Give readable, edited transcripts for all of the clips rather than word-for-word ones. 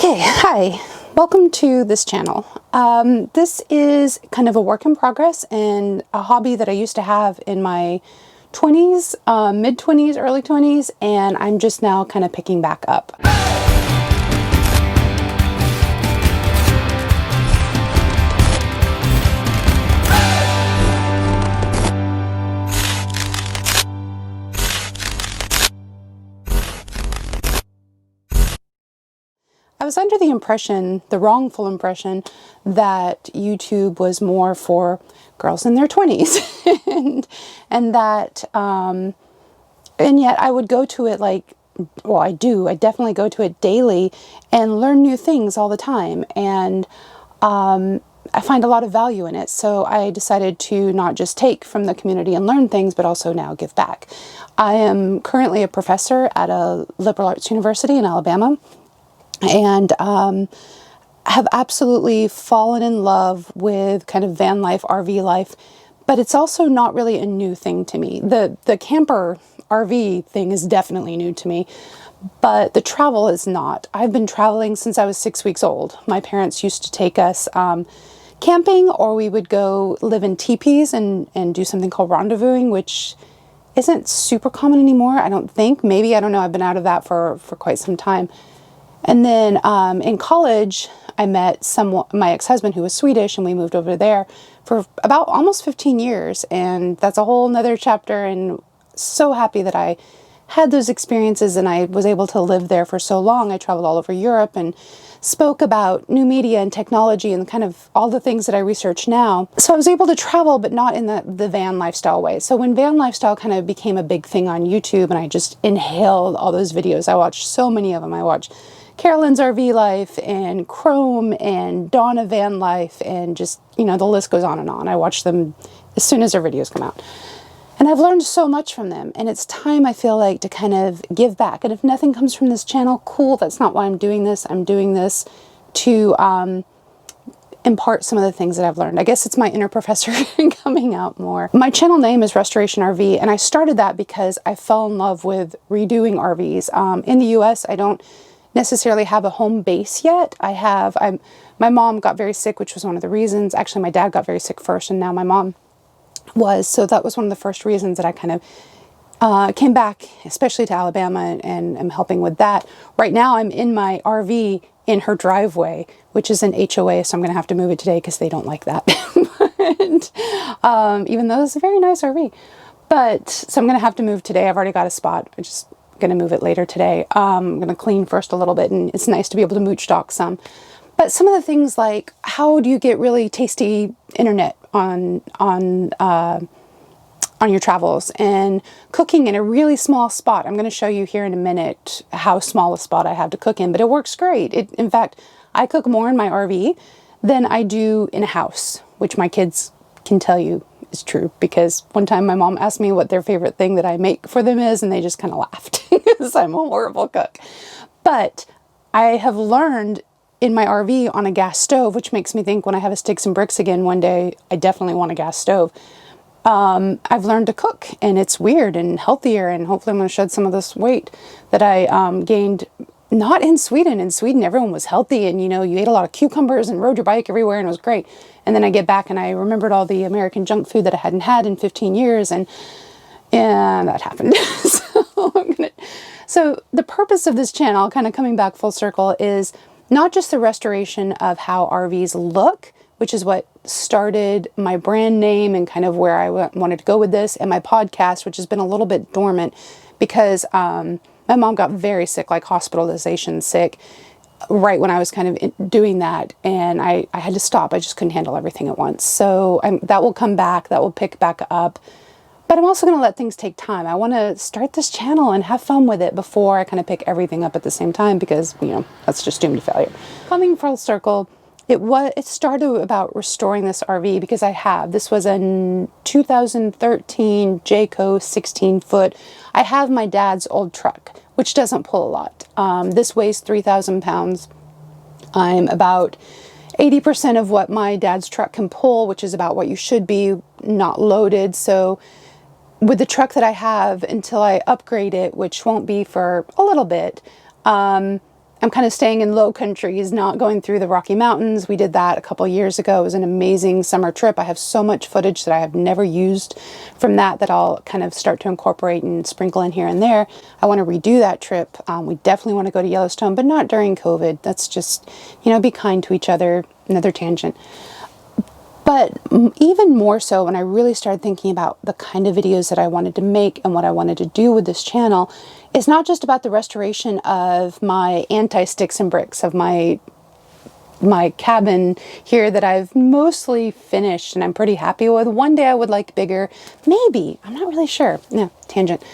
Okay, hi. Welcome to this channel. This is kind of a work in progress and a hobby that I used to have in my 20s, mid-20s, early 20s, and I'm just now kind of picking back up. I was under the impression, the wrongful impression, that YouTube was more for girls in their 20s. and that, and yet I would go to it like, well, I definitely go to it daily and learn new things all the time. And I find a lot of value in it. So I decided to not just take from the community and learn things, but also now give back. I am currently a professor at a liberal arts university in Alabama. And have absolutely fallen in love with kind of van life, RV life, but it's also not really a new thing to me. The camper RV thing is definitely new to me, but the travel is not. I've been traveling since I was 6 weeks old. My parents used to take us camping, or we would go live in teepees and do something called rendezvousing, which isn't super common anymore, I don't think. Maybe, I don't know, I've been out of that for quite some time. And then in college, I met my ex-husband who was Swedish, and we moved over there for about almost 15 years. And that's a whole nother chapter, and so happy that I had those experiences and I was able to live there for so long. I traveled all over Europe and spoke about new media and technology and kind of all the things that I research now. So I was able to travel, but not in the van lifestyle way. So when van lifestyle kind of became a big thing on YouTube, and I just inhaled all those videos, I watched so many of them. I watched Carolyn's RV Life and Chrome and Donna Van Life, and just, you know, the list goes on and on. I watch them as soon as their videos come out. And I've learned so much from them, and it's time, I feel like, to kind of give back. And if nothing comes from this channel, cool, that's not why I'm doing this. I'm doing this to impart some of the things that I've learned. I guess it's my inner professor coming out more. My channel name is Restoration RV, and I started that because I fell in love with redoing RVs. In the US, I don't necessarily have a home base yet. My mom got very sick, which was one of the reasons. Actually, my dad got very sick first, and now my mom was. So that was one of the first reasons that I kind of came back, especially to Alabama, and I'm helping with that. Right now, I'm in my RV in her driveway, which is an HOA, so I'm going to have to move it today because they don't like that. But, even though it's a very nice RV. So I'm going to have to move today. I've already got a spot. I'm just going to move it later today. I'm going to clean first a little bit, and it's nice to be able to mooch dock some. But some of the things like, how do you get really tasty internet on your travels, and cooking in a really small spot. I'm going to show you here in a minute how small a spot I have to cook in, but it works great. In fact, I cook more in my RV than I do in a house, which my kids can tell you is true, because one time my mom asked me what their favorite thing that I make for them is, and they just kind of laughed because I'm a horrible cook. But I have learned in my RV on a gas stove, which makes me think when I have a sticks and bricks again one day, I definitely want a gas stove. I've learned to cook, and it's weird and healthier, and hopefully I'm going to shed some of this weight that I gained not in Sweden. In Sweden, everyone was healthy, and you ate a lot of cucumbers and rode your bike everywhere, and it was great. And then I get back and I remembered all the American junk food that I hadn't had in 15 years, and that happened. So the purpose of this channel, kind of coming back full circle, is not just the restoration of how RVs look, which is what started my brand name and kind of where I wanted to go with this, and my podcast, which has been a little bit dormant because my mom got very sick, like hospitalization sick, right when I was kind of doing that, and I had to stop. I just couldn't handle everything at once. So that will come back, that will pick back up. But I'm also going to let things take time. I want to start this channel and have fun with it before I kind of pick everything up at the same time, because, that's just doomed to failure. Coming full circle, it started about restoring this RV because this was a 2013 Jayco 16-foot. I have my dad's old truck, which doesn't pull a lot. This weighs 3,000 pounds. I'm about 80% of what my dad's truck can pull, which is about what you should be, not loaded. So with the truck that I have, until I upgrade it, which won't be for a little bit, I'm kind of staying in low countries, not going through the Rocky Mountains. We did that a couple years ago. It was an amazing summer trip. I have so much footage that I have never used from that I'll kind of start to incorporate and sprinkle in here and there. I want to redo that trip. We definitely want to go to Yellowstone, but not during COVID. That's just, you know, be kind to each other. Another tangent. But even more so, when I really started thinking about the kind of videos that I wanted to make and what I wanted to do with this channel, it's not just about the restoration of my anti-sticks and bricks, of my cabin here that I've mostly finished and I'm pretty happy with. One day I would like bigger, maybe, I'm not really sure. No, tangent.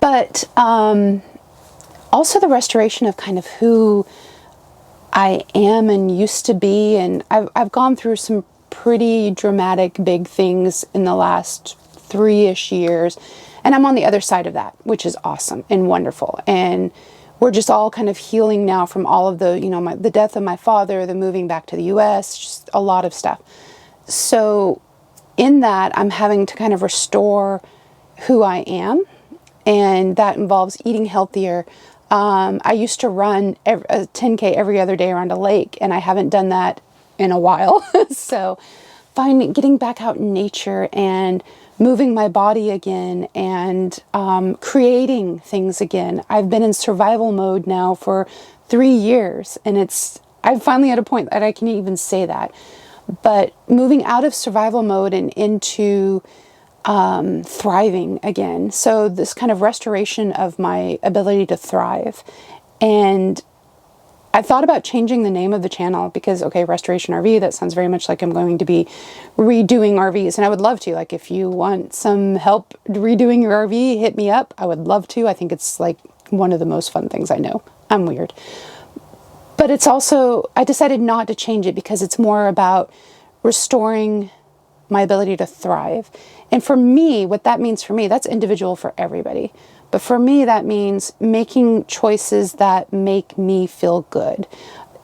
But also the restoration of kind of who I am and used to be. And I've gone through some pretty dramatic big things in the last 3-ish years, and I'm on the other side of that, which is awesome and wonderful. And we're just all kind of healing now from all of the, you know, the death of my father, the moving back to the US, just a lot of stuff. So in that, I'm having to kind of restore who I am, and that involves eating healthier. I used to run a 10K every other day around a lake, and I haven't done that in a while. So getting back out in nature and moving my body again and creating things again. I've been in survival mode now for 3 years, and I'm finally at a point that I can even say that. But moving out of survival mode and into thriving again. So this kind of restoration of my ability to thrive. And I thought about changing the name of the channel because, okay, Restoration RV, that sounds very much like I'm going to be redoing RVs. And I would love to. Like, if you want some help redoing your RV, hit me up. I would love to. I think it's like one of the most fun things I know. I'm weird. But it's also, I decided not to change it because it's more about restoring my ability to thrive. And for me, what that means for me, that's individual for everybody. But for me, that means making choices that make me feel good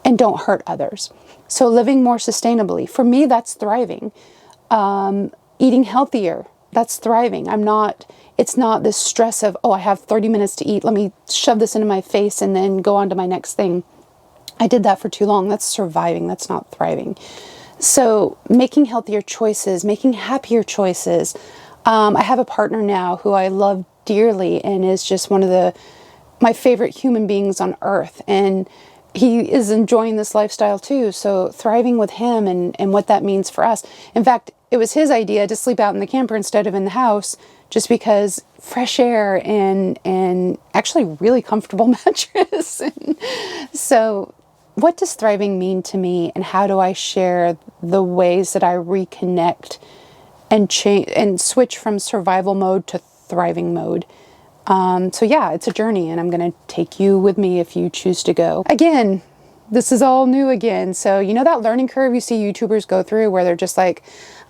and don't hurt others. So living more sustainably. For me, that's thriving. Eating healthier, that's thriving. It's not this stress of, oh, I have 30 minutes to eat. Let me shove this into my face and then go on to my next thing. I did that for too long. That's surviving. That's not thriving. So making healthier choices, making happier choices. I have a partner now who I love dearly and is just one of my favorite human beings on earth. And he is enjoying this lifestyle too. So thriving with him and what that means for us. In fact, it was his idea to sleep out in the camper instead of in the house, just because fresh air and actually really comfortable mattress. So what does thriving mean to me, and how do I share the ways that I reconnect and change and switch from survival mode to thriving mode? So yeah, it's a journey, and I'm going to take you with me if you choose to go. Again, this is all new again. So you know that learning curve you see YouTubers go through where they're just like,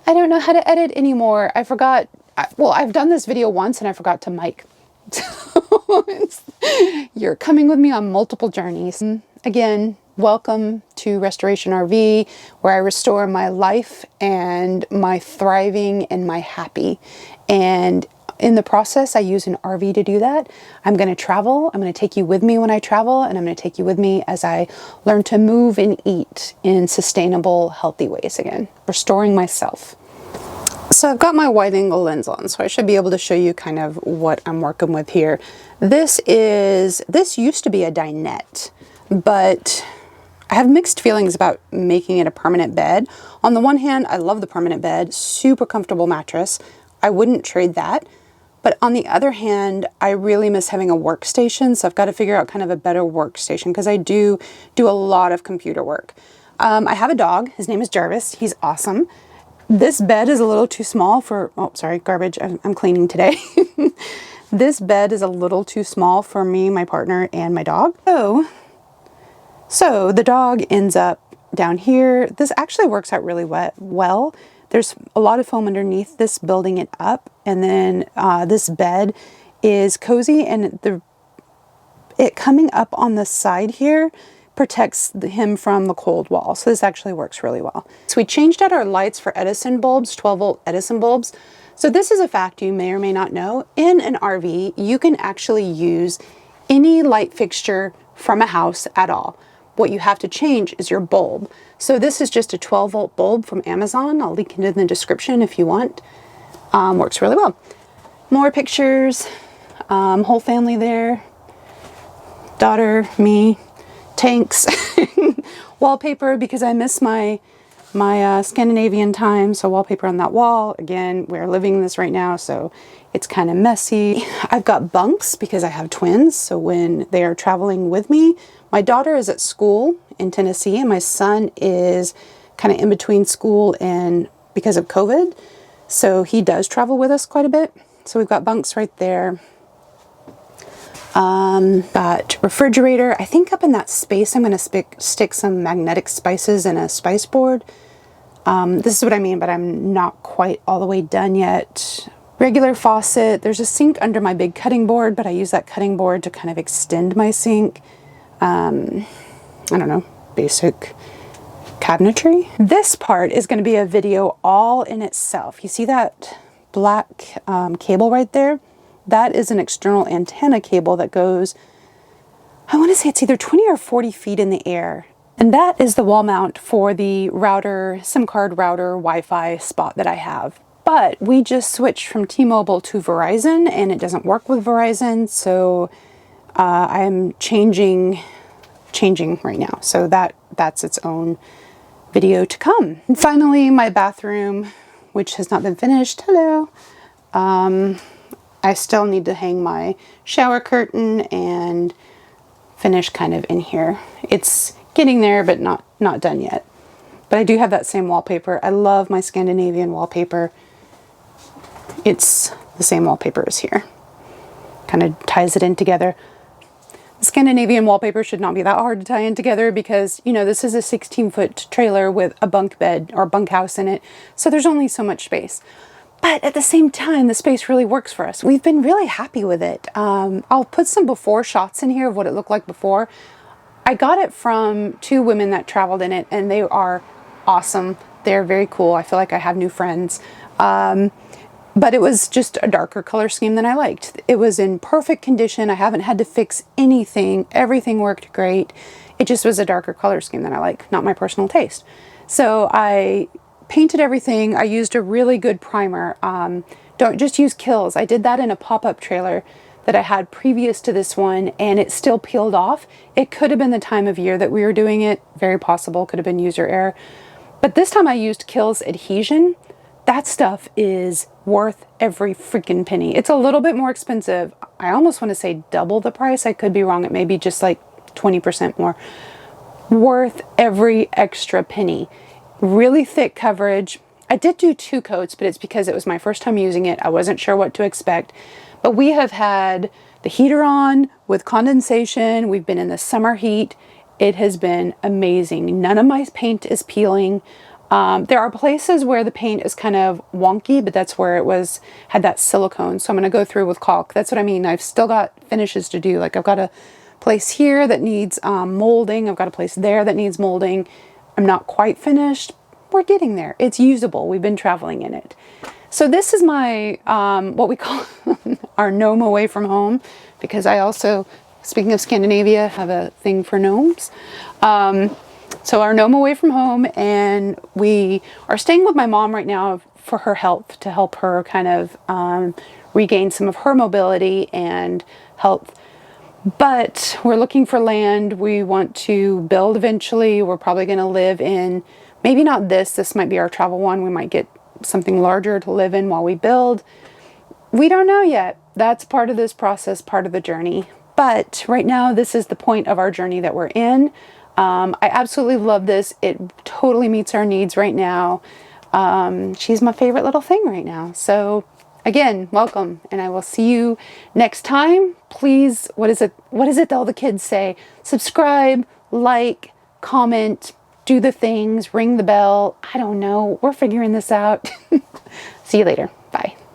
I don't know how to edit anymore. I forgot. Well, I've done this video once and I forgot to mic. You're coming with me on multiple journeys. Again, welcome to Restoration RV, where I restore my life and my thriving and my happy. And in the process, I use an RV to do that. I'm going to travel. I'm going to take you with me when I travel, and I'm going to take you with me as I learn to move and eat in sustainable, healthy ways again, restoring myself. So I've got my wide angle lens on, so I should be able to show you kind of what I'm working with here. This used to be a dinette, but I have mixed feelings about making it a permanent bed. On the one hand, I love the permanent bed, super comfortable mattress. I wouldn't trade that. But on the other hand, I really miss having a workstation. So I've got to figure out kind of a better workstation because I do a lot of computer work. I have a dog. His name is Jarvis. He's awesome. This bed is a little too small for, oh, sorry, garbage. I'm cleaning today. This bed is a little too small for me, my partner, and my dog. So the dog ends up down here. This actually works out really well. There's a lot of foam underneath this, building it up. And then this bed is cozy, and it coming up on the side here protects him from the cold wall. So this actually works really well. So we changed out our lights for Edison bulbs, 12-volt Edison bulbs. So this is a fact you may or may not know. In an RV, you can actually use any light fixture from a house at all. What you have to change is your bulb. So this is just a 12-volt bulb from Amazon. I'll link it in the description if you want. Works really well. More pictures, whole family there. Daughter, me, tanks, wallpaper because I miss my Scandinavian time. So wallpaper on that wall. Again, we're living this right now, so it's kind of messy. I've got bunks because I have twins. So when they are traveling with me, my daughter is at school in Tennessee and my son is kind of in between school and because of COVID. So he does travel with us quite a bit. So we've got bunks right there. Got refrigerator. I think up in that space I'm going to stick some magnetic spices in a spice board. This is what I mean, but I'm not quite all the way done yet. Regular faucet. There's a sink under my big cutting board, but I use that cutting board to kind of extend my sink. I don't know, basic cabinetry. This part is going to be a video all in itself. You see that black cable right there? That is an external antenna cable that goes, I want to say it's either 20 or 40 feet in the air. And that is the wall mount for the router, SIM card router, Wi-Fi spot that I have. But we just switched from T-Mobile to Verizon and it doesn't work with Verizon. So I'm changing right now. So that's its own video to come. And finally, my bathroom, which has not been finished. Hello. I still need to hang my shower curtain and finish kind of in here. It's getting there, but not done yet. But I do have that same wallpaper. I love my Scandinavian wallpaper. It's the same wallpaper as here. Kind of ties it in together. The Scandinavian wallpaper should not be that hard to tie in together because, you know, this is a 16-foot trailer with a bunk bed or bunkhouse in it. So there's only so much space. But at the same time, the space really works for us. We've been really happy with it. I'll put some before shots in here of what it looked like before. I got it from 2 women that traveled in it and they are awesome. They're very cool. I feel like I have new friends. But it was just a darker color scheme than I liked. It was in perfect condition. I haven't had to fix anything. Everything worked great. It just was a darker color scheme than I like, not my personal taste. So I painted everything. I used a really good primer. Don't just use Kills. I did that in a pop-up trailer that I had previous to this one and it still peeled off. It could have been the time of year that we were doing it. Very possible. Could have been user error. But this time I used Kills Adhesion. That stuff is worth every freaking penny. It's a little bit more expensive. I almost want to say double the price. I could be wrong. It may be just like 20% more. Worth every extra penny. Really thick coverage. I did do 2 coats, but it's because it was my first time using it. I wasn't sure what to expect. But we have had the heater on with condensation. We've been in the summer heat. It has been amazing. None of my paint is peeling. There are places where the paint is kind of wonky, but that's where it had that silicone. So I'm going to go through with caulk. That's what I mean. I've still got finishes to do. Like I've got a place here that needs molding. I've got a place there that needs molding. I'm not quite finished. We're getting there. It's usable. We've been traveling in it. So this is my, what we call our gnome away from home, because I also, speaking of Scandinavia, have a thing for gnomes. So our gnome away from home, and we are staying with my mom right now for her health, to help her kind of regain some of her mobility and health. But we're looking for land. We want to build eventually. We're probably going to live in, maybe not this might be our travel one. We might get something larger to live in while we build. We don't know yet. That's part of this process, part of the journey. But right now, this is the point of our journey that we're in. I absolutely love this. It totally meets our needs right now. She's my favorite little thing right now. So again, welcome, and I will see you next time. Please, what is it that all the kids say? Subscribe, like, comment, do the things, ring the bell. I don't know. We're figuring this out. See you later.